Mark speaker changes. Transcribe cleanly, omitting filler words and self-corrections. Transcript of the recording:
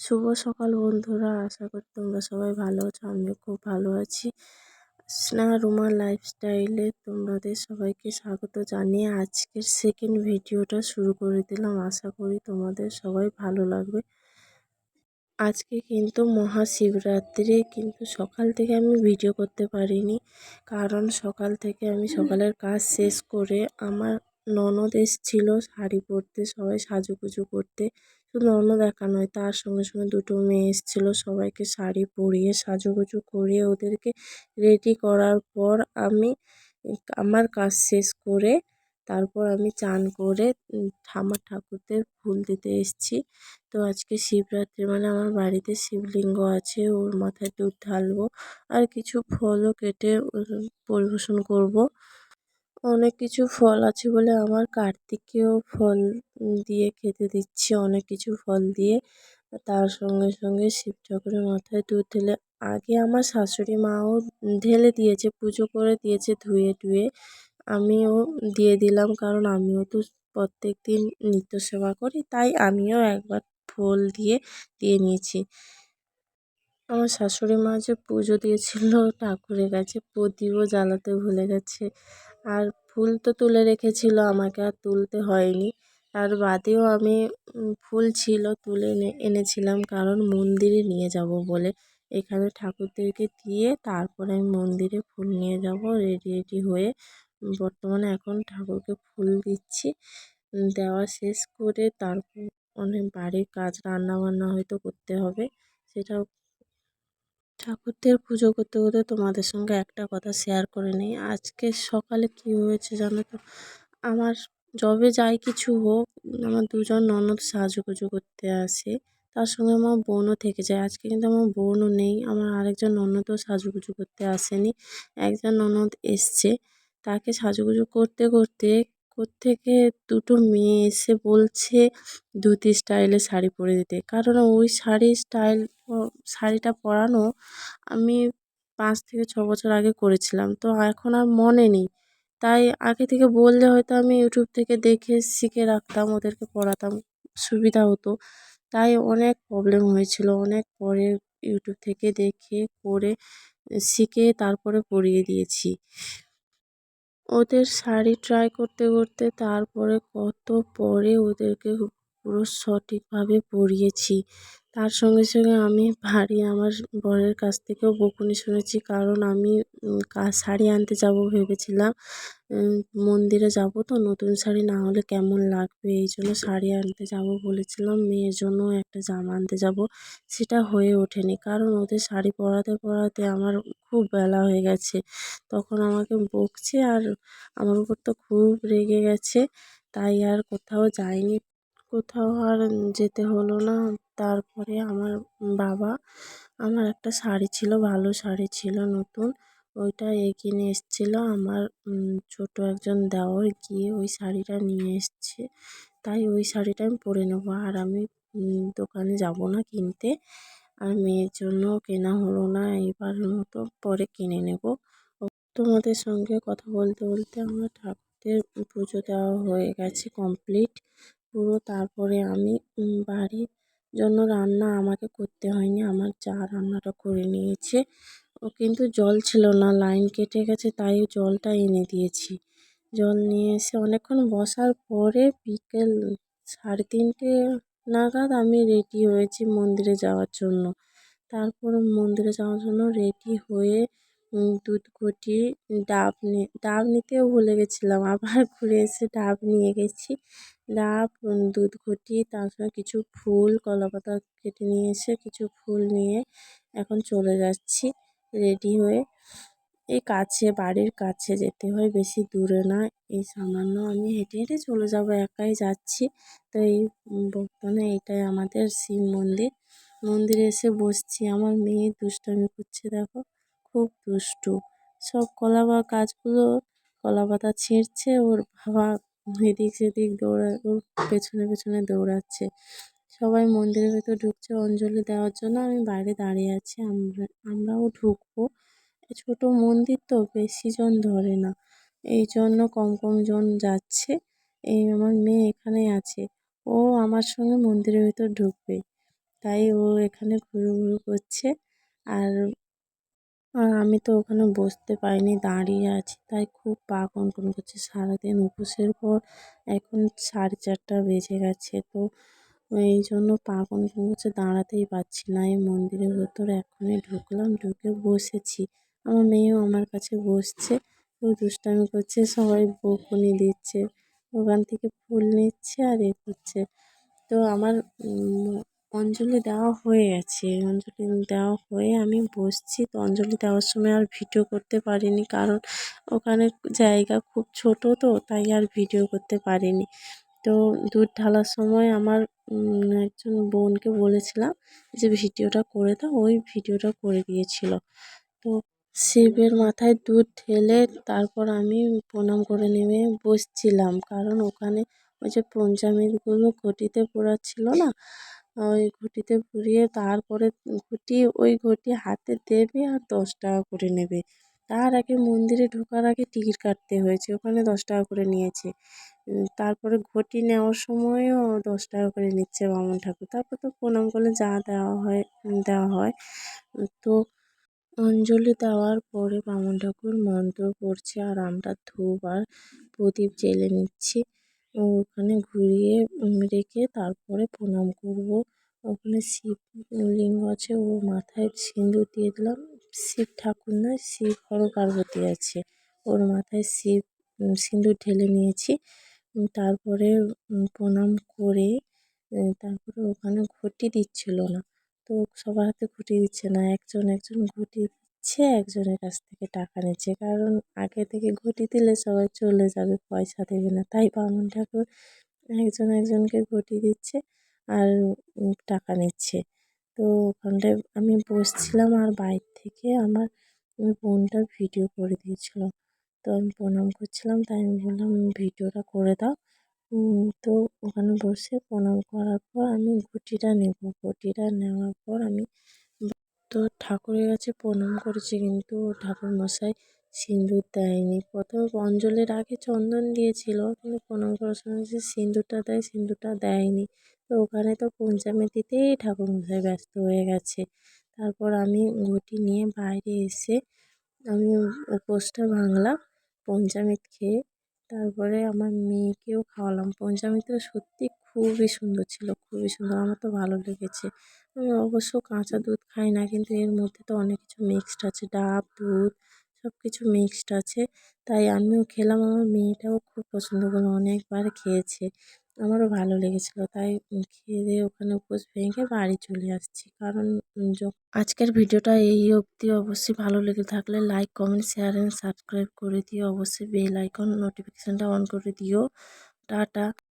Speaker 1: শুভ সকাল বন্ধুরা, আশা করি তোমরা সবাই ভালো আছো। আমিও খুব ভালো আছি। স্নেহা রুমা লাইফস্টাইলে তোমাদের সবাইকে স্বাগত জানিয়ে আজকের সেকেন্ড ভিডিওটা শুরু করে দিলাম। আশা করি তোমাদের সবাই ভালো লাগবে। আজকে কিন্তু মহাশিবরাত্রি, কিন্তু সকাল থেকে আমি ভিডিও করতে পারিনি, কারণ সকাল থেকে আমি সকালের কাজ শেষ করে আমার ননদ এসেছিল শাড়ি পরতে, সবাই সাজুগুজু করতে। শুধু ননদ একা নয়, তার সঙ্গে সঙ্গে দুটো মেয়ে এসেছিলো, সবাইকে শাড়ি পরিয়ে সাজুগুজু করিয়ে ওদেরকে রেডি করার পর আমি আমার কাজ শেষ করে তারপর আমি চান করে আমার ঠাকুরদের ফুল দিতে এসেছি। তো আজকে শিবরাত্রি মানে আমার বাড়িতে শিবলিঙ্গ আছে, ওর মাথায় দুধ ঢালবো আর কিছু ফলও কেটে পরিবেশন করব। অনেক কিছু ফল আছে বলে আমার কার্তিকেও ফল দিয়ে খেতে দিচ্ছি, অনেক কিছু ফল দিয়ে। তার সঙ্গে সঙ্গে শিব ঠাকুরের মাথায় দুধ ঢেলে আগে আমার শাশুড়ি মাও ঢেলে দিয়েছে, পুজো করে দিয়েছে ধুয়ে টুয়ে। আমিও দিয়ে দিলাম, কারণ আমিও তো প্রত্যেক দিন নিত্য সেবা করি, তাই আমিও একবার ফুল দিয়ে নিয়েছি। আমার শাশুড়ি মা যে পুজো দিয়েছিল ঠাকুরের কাছে, প্রদীপও জ্বালাতে ভুলে গেছে। আর ফুল তো তুলে রেখেছিল, আমাকে আর তুলতে হয়নি। তার বাদেও আমি ফুল ছিল তুলে এনেছিলাম, কারণ মন্দিরে নিয়ে যাব বলে। এখানে ঠাকুরদেরকে দিয়ে তারপরে আমি মন্দিরে ফুল নিয়ে যাব রেডি হয়ে। বর্তমানে এখন ঠাকুরকে ফুল দিচ্ছি। দেওয়া শেষ করে তারপর অনেক বাড়ির কাজ রান্নাবান্না হয়তো করতে হবে, সেটাও। ঠাকুরদের পুজো করতে করতে তোমাদের সঙ্গে একটা কথা শেয়ার করে নিই। আজকে সকালে কি হয়েছে জানো তো? আমার যবে যাই কিছু হোক, আমার দুজন ননদ সাজুগুজু করতে আসে, তার সঙ্গে আমার বোনও থেকে যায়। আজকে কিন্তু আমার বোনও নেই, আমার আরেকজন ননদও সাজুগুজু করতে আসেনি। একজন ননদ এসছে, তাকে সাজুগুজু করতে করতে কোত্থেকে দুটো মেয়ে এসে বলছে ধুতি স্টাইলে শাড়ি পরে দিতে, কারণ ওই শাড়িটা পরানো আমি 5 থেকে 6 বছর আগে করেছিলাম, তো এখন আর মনে নেই। তাই আগে থেকে বললে হয়তো আমি ইউটিউব থেকে দেখে শিখে রাখতাম, ওদেরকে পড়াতাম, সুবিধা হতো। তাই অনেক প্রবলেম হয়েছিল, অনেক পরে ইউটিউব থেকে দেখে করে শিখে তারপরে পরিয়ে দিয়েছি। ওদের শাড়ি ট্রাই করতে করতে তারপরে কত পরে ওদেরকে পুরো সঠিকভাবে পরিয়েছি। তার সঙ্গে সঙ্গে আমি আমার বরের কাছ থেকেও বকুনি শুনেছি, কারণ আমি শাড়ি আনতে যাব ভেবেছিলাম। মন্দিরে যাব তো, নতুন শাড়ি না হলে কেমন লাগবে, এই জন্য শাড়ি আনতে যাব বলেছিলাম। মেয়ের জন্য একটা জামা আনতে যাব, সেটা হয়ে ওঠেনি, কারণ ওদের শাড়ি পরাতে পরাতে আমার খুব বেলা হয়ে গেছে। তখন আমাকে বকছে আর আমার উপর তো খুব রেগে গেছে, তাই আর কোথাও যাইনি, কোথাও আর যেতে হলো না। তারপরে আমার বাবা, আমার একটা শাড়ি ছিল, ভালো শাড়ি ছিল নতুন, ওইটা কিনে এসেছিলো। আমার ছোট একজন দেওর গিয়ে ওই শাড়িটা নিয়ে এসছে, তাই ওই শাড়িটা আমি পরে নেবো। আর আমি দোকানে যাব না কিনতে, আর মেয়ের জন্য কেনা হলো না, এবারের মতো পরে কিনে নেব। তোমাদের সঙ্গে কথা বলতে বলতে আমার ঠাকুরদের পুজো দেওয়া হয়ে গেছে কমপ্লিট পুরো। তারপরে আমি বাড়ির জন্য রান্না আমাকে করতে হয়নি, আমার যা রান্নাটা করে নিয়েছে। ও কিন্তু জল ছিল না, লাইন কেটে গেছে, তাই জলটা এনে দিয়েছি। জল নিয়ে এসে অনেকক্ষণ বসার পরে বিকেল 3:30 নাগাদ আমি রেডি হয়েছি মন্দিরে যাওয়ার জন্য। তারপর মন্দিরে যাওয়ার জন্য রেডি হয়ে দুধ ঘটি, ডাব নিতেও ভুলে গেছিলাম, আবার ঘুরে এসে ডাব নিয়ে গেছি। ডাব, দুধ ঘটি, তার সঙ্গে কিছু ফুল, কলাপাতা কেটে নিয়ে এসে কিছু ফুল নিয়ে এখন চলে যাচ্ছি রেডি হয়ে। এই কাছে, বাড়ির কাছে যেতে হয়, বেশি দূরে না, এই সামান্য আমি হেঁটে হেঁটে চলে যাব, একাই যাচ্ছি। তো এই বর্তমানে এটাই আমাদের শিব মন্দির। মন্দিরে এসে বসছি, আমার মেয়ে দুষ্টামি করছে দেখো, খুব দুষ্টু। সব গাছগুলো কলা পাতা ছিঁড়ছে, ওর বাবা এদিক সেদিক ওর পেছনে পেছনে দৌড়াচ্ছে। সবাই মন্দিরের ভেতর ঢুকছে অঞ্জলি দেওয়ার জন্য, আমি বাইরে দাঁড়িয়ে আছি। আমরাও ঢুকবো। ছোট মন্দির তো, বেশি জন ধরে না, এই জন্য কম কম জন যাচ্ছে। এই আমার মেয়ে এখানেই আছে, ও আমার সঙ্গে মন্দিরের ভেতর ঢুকবে। তাই ও এখানে ঘুরু করছে। আর আমি তো ওখানে বসতে পারিনি, দাঁড়িয়ে আছি, তাই খুব পা কনকন করছে। সারাদিন উপোসের পর এখন 4:30 বেজে গেছে, তো এই জন্য পা কনকন করছে, দাঁড়াতেই পারছি না। এই মন্দিরের ভেতরে এখনই ঢুকলাম, ঢুকে বসেছি। আমার মেয়েও আমার কাছে বসছে, কেউ দুষ্টামি করছে, সবাই বকুনি দিচ্ছে, ওখান থেকে ফুল নিচ্ছে আর করছে। তো আমার অঞ্জলি দেওয়া হয়ে গেছে। অঞ্জলি দেওয়া হয়ে আমি বসছি। তো অঞ্জলি দেওয়ার সময় আর ভিডিও করতে পারিনি, কারণ ওখানে জায়গা খুব ছোট, তো তাই আর ভিডিও করতে পারিনি। তো দুধ ঢালার সময় আমার একজন বোনকে বলেছিলাম যে ভিডিওটা করে দাও, ওই ভিডিওটা করে দিয়েছিল। তো শিবের মাথায় দুধ ঢেলে তারপর আমি প্রণাম করে নেমে বসছিলাম, কারণ ওখানে ওই যে পঞ্চামৃতগুলো ঘটিতে পোড়াচ্ছিল না, ওই ঘটিতে পুড়িয়ে তারপরে ওই ঘটি হাতে দেবে আর 10 টাকা করে নেবে। তার আগে মন্দিরে ঢোকার আগে টিকিট কাটতে হয়েছে, ওখানে 10 টাকা করে নিয়েছে। তারপরে ঘটি নেওয়ার সময়ও 10 টাকা করে নিচ্ছে বামুন ঠাকুর। তারপর তো প্রণাম করলে যা দেওয়া হয় দেওয়া হয়। তো অঞ্জলি দেওয়ার পরে বামুন ঠাকুর মন্ত্র পড়ছে আর আমরা ধূপ আর প্রদীপ জ্বেলে নিচ্ছি। ওখানে ঘুরিয়ে রেখে তারপরে প্রণাম করব। ওখানে শিবলিঙ্গ আছে, ওর মাথায় সিঁদুর দিয়ে দিলাম। শিব ঠাকুর নয়, শিব হর পার্বতী আছে, ওর মাথায় সিঁদুর ঢেলে নিয়েছি। তারপরে প্রণাম করে তারপরে ওখানে ঘটি দিচ্ছিল না, তো সবার হাতে ঘুঁটি দিচ্ছে না, একজন একজন ঘুঁটি দিচ্ছে, একজনের কাছ থেকে টাকা নিচ্ছে, কারণ আগে থেকে ঘুঁটি দিলে সবাই চলে যাবে, পয়সা দেবে না। তাই বামুন ঠাকুর একজন একজনকে ঘুঁটি দিচ্ছে আর টাকা নিচ্ছে। তো ওখানটায় আমি বসছিলাম আর বাইরে থেকে আমার বোনটা ভিডিও করে দিয়েছিল। তো আমি প্রণাম করছিলাম, তাই আমি বললাম ভিডিওটা করে দাও। তো ওখানে বসে প্রণাম করার পর আমি ঘুঁটিটা নেব। ঘুঁটিটা নেওয়ার পর আমি তো ঠাকুরের কাছে প্রণাম করেছি, কিন্তু ঠাকুরমশাই সিঁদুর দেয়নি। প্রথমে অঞ্জলির আগে চন্দন দিয়েছিল, কিন্তু প্রণাম করার সময় যে সিঁদুরটা দেয়, সিঁদুরটা দেয়নি। তো ওখানে তো পঞ্চামৃতিতেই ঠাকুরমশাই ব্যস্ত হয়ে গেছে। তারপর আমি ঘুঁটি নিয়ে বাইরে এসে আমি উপোসটা ভাঙলাম পঞ্চামৃত খেয়ে। তারপরে আমার মেয়েকেও খাওয়ালাম। পঞ্চামৃতটা সত্যি খুবই সুন্দর ছিল, খুবই সুন্দর। আমার তো ভালো লেগেছে। আমি অবশ্য কাঁচা দুধ খাই না, কিন্তু এর মধ্যে তো অনেক কিছু মিক্সড আছে, ডাব, দুধ সব কিছু মিক্সড আছে। তাই আমিও খেলাম, আমার মেয়েটাও খুব পছন্দ করলো, অনেকবার খেয়েছে। আমারও ভালো লেগেছিল, তাই খেয়ে দিয়ে ওখানে উপোস ভেঙে বাড়ি চলে আসছি। কারণ আজকের ভিডিওটা এই অবধি। অবশ্যই ভালো লেগে থাকলে like, comment, share and subscribe করে দিও। অবশ্যই বেল আইকন নোটিফিকেশানটা অন করে দিও। টাটা।